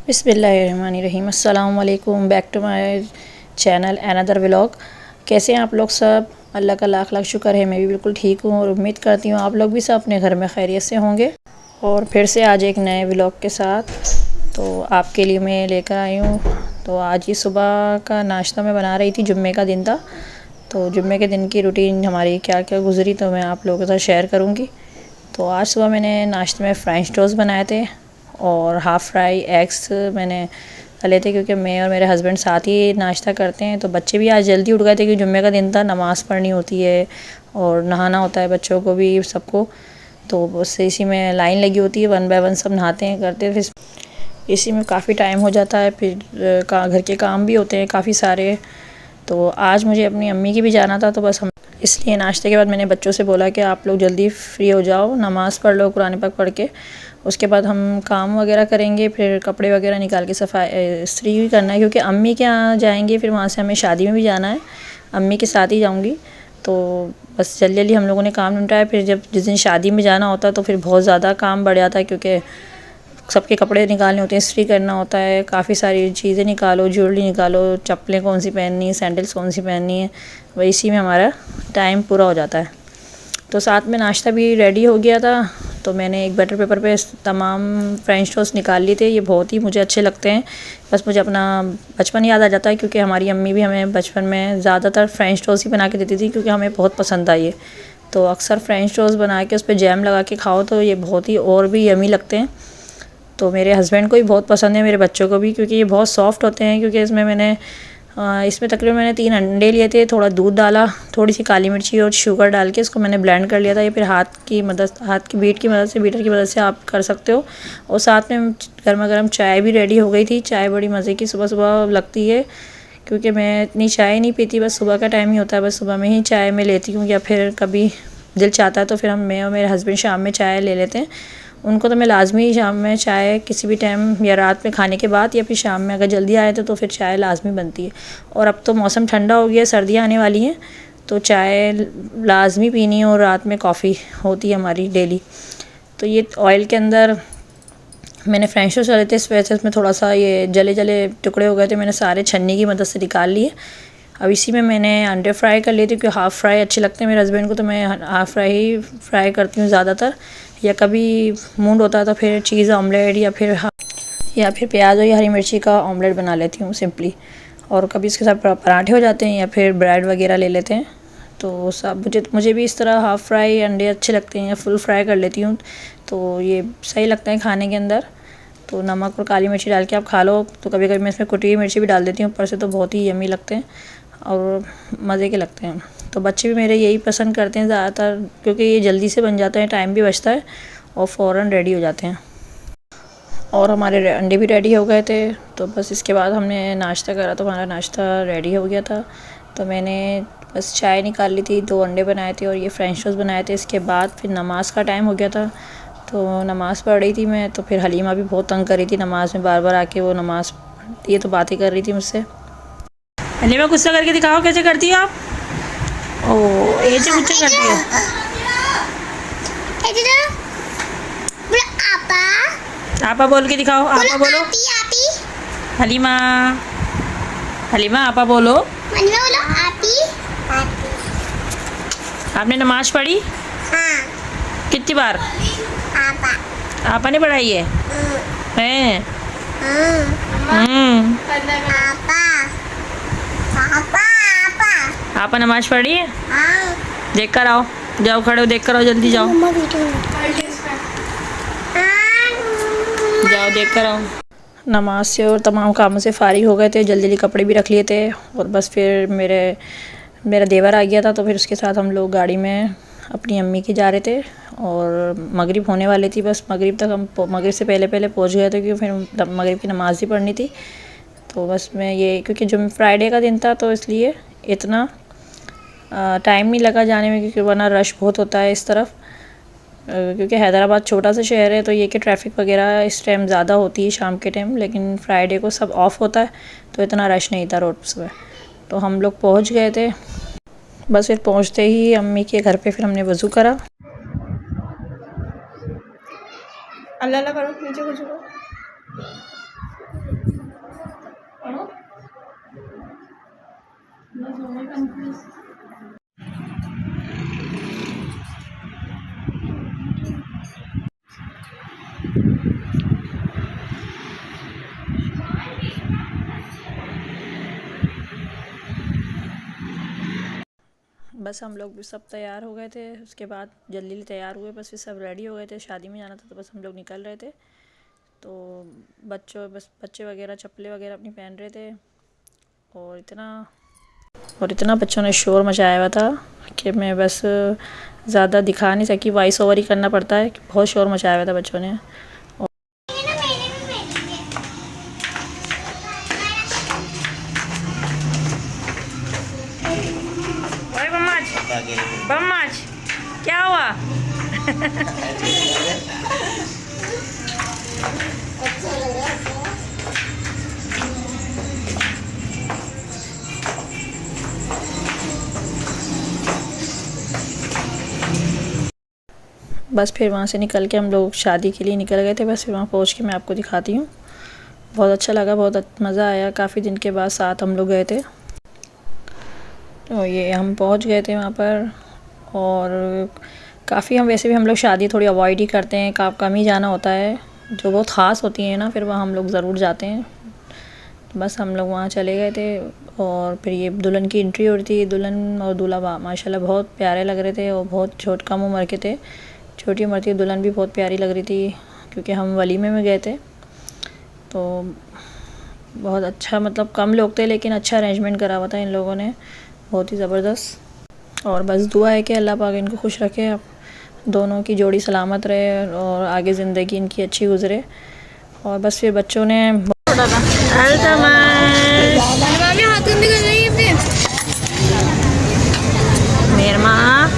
बिस्मिल्लाहिर्रहमानिर्रहीम। अस्सलाम वालेकुम। Back to my channel another vlog. कैसे हैं आप लोग सब? अल्लाह का लाख लाख शुक्र है, मैं भी बिल्कुल ठीक हूँ और उम्मीद करती हूँ आप लोग भी सब अपने घर में खैरियत से होंगे। और फिर से आज एक नए व्लॉग के साथ तो आपके लिए मैं लेकर आई हूँ। तो आज ही सुबह का नाश्ता मैं बना रही थी, जुम्मे का दिन था, तो जुम्मे के दिन की रूटीन हमारी क्या क्या गुजरी तो मैं आप लोगों के साथ शेयर करूँगी। तो आज सुबह मैंने नाश्ते में फ्रेंच टोस्ट बनाए थे और हाफ़ फ्राई एग्स मैंने तले थे, क्योंकि मैं और मेरे हस्बैंड साथ ही नाश्ता करते हैं। तो बच्चे भी आज जल्दी उठ गए थे क्योंकि जुम्मे का दिन था, नमाज़ पढ़नी होती है और नहाना होता है बच्चों को भी, सबको। तो बस इसी में लाइन लगी होती है, वन बाय वन सब नहाते हैं करते हैं, फिर इसी में काफ़ी टाइम हो जाता है। फिर घर के काम भी होते हैं काफ़ी सारे। तो आज मुझे अपनी अम्मी की भी जाना था, तो बस हम इसलिए नाश्ते के बाद मैंने बच्चों से बोला कि आप लोग जल्दी फ्री हो जाओ, नमाज़ पढ़ लो कुरान पाक पढ़ के, उसके बाद हम काम वगैरह करेंगे। फिर कपड़े वगैरह निकाल के सफाई इस्त्री भी करना है, क्योंकि अम्मी के यहाँ जाएंगे, फिर वहाँ से हमें शादी में भी जाना है, अम्मी के साथ ही जाऊँगी। तो बस जल्दी जल्दी हम लोगों ने काम निपटाया। फिर जब जिस दिन शादी में जाना होता है तो फिर बहुत ज़्यादा काम बढ़ जाता है, क्योंकि सबके कपड़े निकालने होते हैं, इस्त्री करना होता है, काफ़ी सारी चीज़ें निकालो, ज्वेलरी निकालो, चप्पलें कौन सी पहननी है, सैंडल्स कौन सी पहननी है, वही इसी में हमारा टाइम पूरा हो जाता है। तो साथ में नाश्ता भी रेडी हो गया था, तो मैंने एक बटर पेपर पे तमाम फ्रेंच टोस्ट निकाल लिए थे। ये बहुत ही मुझे अच्छे लगते हैं। बस मुझे अपना बचपन याद आ जाता है, क्योंकि हमारी अम्मी भी हमें बचपन में ज़्यादातर फ्रेंच टोस्ट ही बना के देती थी, क्योंकि हमें बहुत पसंद था ये। तो अक्सर फ्रेंच टोस्ट बना के उस पर जैम लगा के खाओ तो ये बहुत ही और भी यमी लगते हैं। तो मेरे हस्बैंड को भी बहुत पसंद है, मेरे बच्चों को भी, क्योंकि ये बहुत सॉफ्ट होते हैं। क्योंकि इसमें तकरीबन मैंने 3 अंडे लिए थे, थोड़ा दूध डाला, थोड़ी सी काली मिर्ची और शुगर डाल के इसको मैंने ब्लेंड कर लिया था। ये फिर हाथ की बीटर की मदद से आप कर सकते हो। और साथ में गर्मा गर्म चाय भी रेडी हो गई थी। चाय बड़ी मज़े की सुबह सुबह लगती है, क्योंकि मैं इतनी चाय नहीं पीती, बस सुबह का टाइम ही होता है, बस सुबह में ही चाय मैं लेती हूँ, या फिर कभी दिल चाहता है तो फिर मैं और मेरे हस्बैंड शाम में चाय ले लेते हैं। उनको तो मैं लाजमी शाम में चाय किसी भी टाइम, या रात में खाने के बाद, या फिर शाम में अगर जल्दी आए तो फिर चाय लाजमी बनती है। और अब तो मौसम ठंडा हो गया, सर्दियाँ आने वाली हैं, तो चाय लाजमी पीनी है। और रात में कॉफ़ी होती है हमारी डेली। तो ये ऑयल के अंदर मैंने फ्रेंच टोस्ट डाले थे, इस वजह से उसमें थोड़ा सा ये जले जले टुकड़े हो गए थे, मैंने सारे छन्नी की मदद से निकाल लिए। अब इसी में मैंने अंडे फ्राई कर लिए थे, क्योंकि हाफ़ फ्राई अच्छे लगते हैं मेरे हस्बैंड को, तो मैं हाफ़ फ्राई ही फ्राई करती हूँ ज़्यादातर। या कभी मूड होता है तो फिर चीज़ ऑमलेट या फिर प्याज और या हरी मिर्ची का ऑमलेट बना लेती हूँ सिंपली। और कभी इसके साथ पराठे हो जाते हैं, या फिर ब्रेड वगैरह ले लेते हैं। तो सब मुझे भी इस तरह हाफ़ फ्राई अंडे अच्छे लगते हैं, या फुल फ्राई कर लेती हूँ, तो ये सही लगता है खाने के अंदर। तो नमक और काली मिर्ची डाल के आप खा लो। तो कभी कभी मैं इसमें कुटी हुई मिर्ची भी डाल देती हूँ ऊपर से, तो बहुत ही यमी लगते हैं और मज़े के लगते हैं। तो बच्चे भी मेरे यही पसंद करते हैं ज़्यादातर, क्योंकि ये जल्दी से बन जाता है, टाइम भी बचता है और फ़ौरन रेडी हो जाते हैं। और हमारे अंडे भी रेडी हो गए थे। तो बस इसके बाद हमने नाश्ता करा, तो हमारा नाश्ता रेडी हो गया था। तो मैंने बस चाय निकाल ली थी, 2 अंडे बनाए थे और ये फ्रेंच टोस्ट बनाए थे। इसके बाद फिर नमाज़ का टाइम हो गया था, तो नमाज़ पढ़ रही थी मैं। तो फिर हलीमा भी बहुत तंग कर रही थी नमाज़ में, बार बार आके वो नमाज़ ये तो बातें कर रही थी मुझसे। हलीमा गुस्सा करके दिखाओ कैसे करती हो आप। ओ ये से गुस्सा करती है। आपा बोल के दिखाओ, आपा बोलो। हलीमा हलीमा आपा बोलो। आपने नमाज पढ़ी? हाँ। कितनी बार? आपा ने पढ़ाई है? हैं? आपा नमाज पढ़ी है? देख कर आओ, जाओ खड़े हो, देख कर आओ, जल्दी जाओ जाओ देख कर आओ। नमाज से और तमाम कामों से फ़ारिग हो गए थे, जल्दी जल्दी कपड़े भी रख लिए थे। और बस फिर मेरा देवर आ गया था, तो फिर उसके साथ हम लोग गाड़ी में अपनी अम्मी के जा रहे थे। और मगरिब होने वाली थी, बस मगरिब तक हम मगरिब से पहले पहले पहुंच गए थे, क्योंकि फिर मगरिब की नमाज़ ही पढ़नी थी। तो बस मैं ये, क्योंकि जुम्मे फ्राइडे का दिन था, तो इसलिए इतना टाइम नहीं लगा जाने में, क्योंकि वरना रश बहुत होता है इस तरफ। क्योंकि हैदराबाद छोटा सा शहर है, तो ये कि ट्रैफिक वगैरह इस टाइम ज़्यादा होती है शाम के टाइम, लेकिन फ्राइडे को सब ऑफ़ होता है, तो इतना रश नहीं था रोड पर। तो हम लोग पहुंच गए थे। बस फिर पहुंचते ही अम्मी के घर पे फिर हमने वज़ू करा। अल्लाह अल्लाह करो, नीचे कुछ करो। बस हम लोग भी सब तैयार हो गए थे, उसके बाद जल्दी जल्दी तैयार हुए, बस फिर सब रेडी हो गए थे, शादी में जाना था तो बस हम लोग निकल रहे थे। तो बच्चे वगैरह चप्पलें वगैरह अपनी पहन रहे थे और इतना बच्चों ने शोर मचाया हुआ था कि मैं बस ज़्यादा दिखा नहीं सकी, वॉइस ओवर ही करना पड़ता है। बहुत शोर मचाया हुआ था बच्चों ने। बम्माच क्या हुआ? बस फिर वहाँ से निकल के हम लोग शादी के लिए निकल गए थे। बस फिर वहाँ पहुँच के मैं आपको दिखाती हूँ। बहुत अच्छा लगा, बहुत मज़ा आया। काफ़ी दिन के बाद साथ हम लोग गए थे। तो ये हम पहुँच गए थे वहाँ पर, और काफ़ी वैसे भी हम लोग शादी थोड़ी अवॉइड ही करते हैं, कम ही जाना होता है। जो बहुत ख़ास होती हैं ना, फिर वहाँ हम लोग ज़रूर जाते हैं। बस हम लोग वहाँ चले गए थे, और फिर ये दुल्हन की एंट्री हो रही थी। दुल्हन और दूल्हा माशाल्लाह बहुत प्यारे लग रहे थे, और बहुत कम उम्र के थे, छोटी उम्र थी। दुल्हन भी बहुत प्यारी लग रही थी, क्योंकि हम वलीमे में गए थे। तो बहुत अच्छा, मतलब कम लोग थे लेकिन अच्छा अरेंजमेंट करा हुआ था इन लोगों ने, बहुत ही ज़बरदस्त। और बस दुआ है कि अल्लाह पाक इनको खुश रखे, दोनों की जोड़ी सलामत रहे और आगे ज़िंदगी इनकी अच्छी गुजरे। और बस फिर बच्चों ने मेरे माँ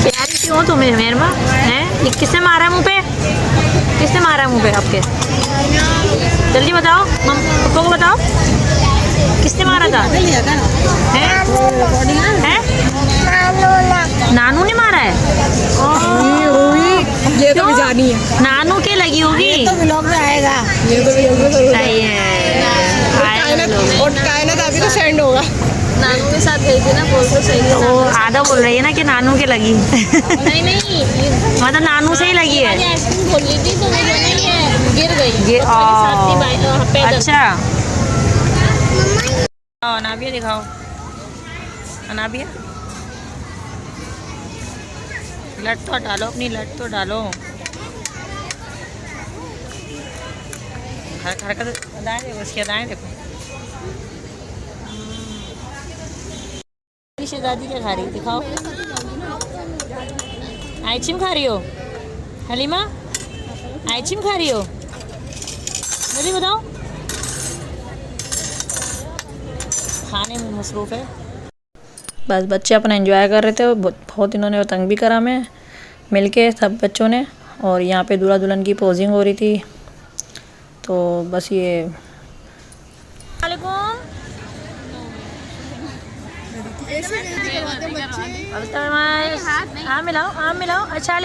प्यारी क्यों तुम्हें मेरे माँ है? ये किसने मारा मुँह पे? किसने मारा मुँह पे आपके? जल्दी बताओ, पापा को बताओ, किसने मारा था? है? नानू ने मारा है? ये तो जानी है, नानू के लगी होगी। ये तो व्लॉग में आएगा, ये तो सही है। और कायनात अभी तो सेंड होगा। नानू के साथ गई थी ना, बोल तो सही है। वो आधा बोल रही है ना कि नानू के लगी। नहीं मतलब नानू से ही लगी है। आइसक्रीम बोल रही थी तो वो जो नहीं है गिर गई। अच्छा, अनाबिया दिखाओ, अनाबिया लट तो डालो, अपनी लट तो डालो। हरकत दाएं देखो, उसकी दाएं देखो। शहजादी क्या खा रही, दिखाओ। आइसक्रीम खा रही हो हलीमा? आइसक्रीम खा रही हो? जल्दी बताओ। खाने में मसरूफ़ है। बस बच्चे अपना एंजॉय कर रहे थे, बहुत इन्होंने तंग भी करा मैं मिलके सब बच्चों ने। और यहाँ पे दूल्हा दुल्हन की पोजिंग हो रही थी। तो बस ये आम मिलाओ। अच्छा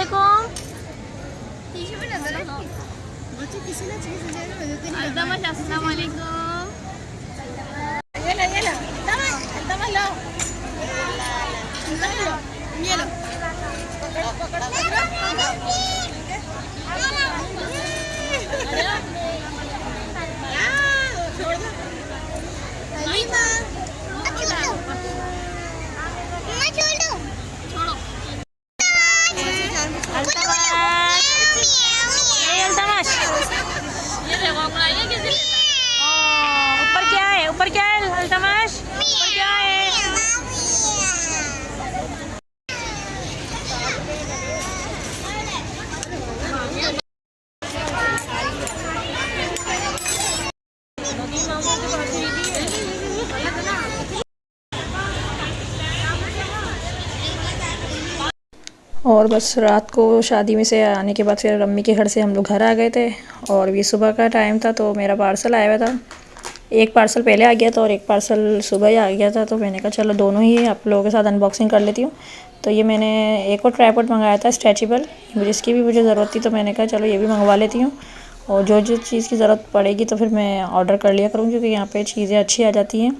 ऊपर क्या है अल्तमाश? ऊपर क्या है? और बस रात को शादी में से आने के बाद फिर अम्मी के घर से हम लोग घर आ गए थे। और ये सुबह का टाइम था, तो मेरा पार्सल आया हुआ था। एक पार्सल पहले आ गया था और एक पार्सल सुबह ही आ गया था। तो मैंने कहा चलो दोनों ही आप लोगों के साथ अनबॉक्सिंग कर लेती हूँ। तो ये मैंने एक और ट्राइपॉड मंगाया था स्ट्रेचेबल, जिसकी भी मुझे ज़रूरत थी, तो मैंने कहा चलो ये भी मंगवा लेती हूँ। और जो चीज़ की ज़रूरत पड़ेगी तो फिर मैं ऑर्डर कर लिया करूँ, क्योंकि यहाँ पे चीज़ें अच्छी आ जाती हैं।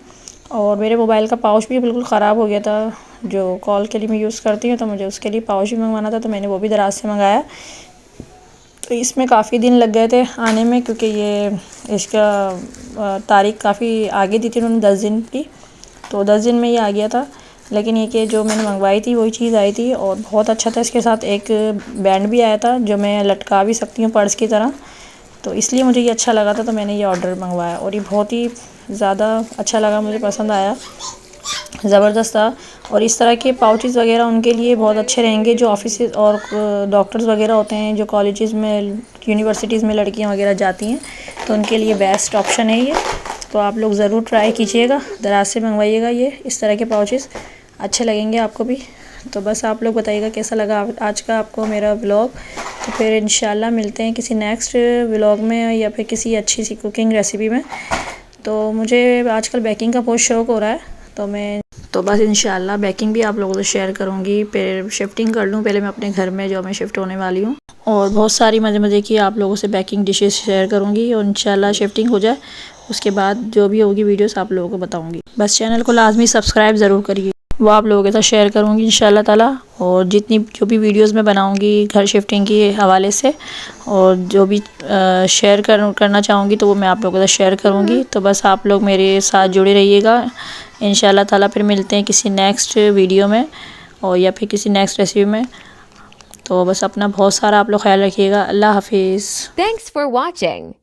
और मेरे मोबाइल का पाउच भी बिल्कुल ख़राब हो गया था, जो कॉल के लिए मैं यूज़ करती हूँ, तो मुझे उसके लिए पाउच भी मंगवाना था, तो मैंने वो भी दराज से मंगाया। तो इसमें काफ़ी दिन लग गए थे आने में, क्योंकि ये इसका तारीख काफ़ी आगे दी थी उन्होंने 10 दिन की, तो 10 दिन में ये आ गया था। लेकिन ये कि जो मैंने मंगवाई थी वही चीज़ आई थी और बहुत अच्छा था। इसके साथ एक बैंड भी आया था जो मैं लटका भी सकती हूँ पर्स की तरह, तो इसलिए मुझे ये अच्छा लगा था, तो मैंने ये ऑर्डर मंगवाया और ये बहुत ही ज़्यादा अच्छा लगा, मुझे पसंद आया, ज़बरदस्त था। और इस तरह के पाउचेस वगैरह उनके लिए बहुत अच्छे रहेंगे जो ऑफिस और डॉक्टर्स वगैरह होते हैं, जो कॉलेजेस में यूनिवर्सिटीज़ में लड़कियां वगैरह जाती हैं, तो उनके लिए बेस्ट ऑप्शन है ये। तो आप लोग ज़रूर ट्राई कीजिएगा, दराज से मंगवाइएगा ये इस तरह के पाउचेस, अच्छे लगेंगे आपको भी। तो बस आप लोग बताइएगा कैसा लगा आज का आपको मेरा व्लॉग। तो फिर इंशाल्लाह मिलते हैं किसी नेक्स्ट व्लॉग में या फिर किसी अच्छी सी कुकिंग रेसिपी में। तो मुझे आजकल बेकिंग का बहुत शौक़ हो रहा है, तो बस इंशाल्लाह बेकिंग भी आप लोगों से शेयर करूँगी। फिर शिफ्टिंग कर लूँ पहले मैं अपने घर में, जो मैं शिफ्ट होने वाली हूँ, और बहुत सारी मज़े की आप लोगों से बेकिंग डिशेस शेयर करूँगी। और इंशाल्लाह शिफ्टिंग हो जाए उसके बाद जो भी होगी वीडियोस आप लोगों को बताऊँगी। बस चैनल को लाजमी सब्सक्राइब ज़रूर करिए, वो आप लोगों के साथ शेयर करूँगी इंशाल्लाह ताला। और जो भी वीडियोस मैं बनाऊँगी घर शिफ्टिंग के हवाले से, और जो भी शेयर करना चाहूँगी तो वो मैं आप लोगों के साथ शेयर करूँगी। तो बस आप लोग मेरे साथ जुड़े रहिएगा इंशाल्लाह ताला। फिर मिलते हैं किसी नेक्स्ट वीडियो में और या फिर किसी नेक्स्ट रेसिपी में। तो बस अपना बहुत सारा आप लोग ख्याल रखिएगा। अल्लाह हाफिज़। Thanks for watching.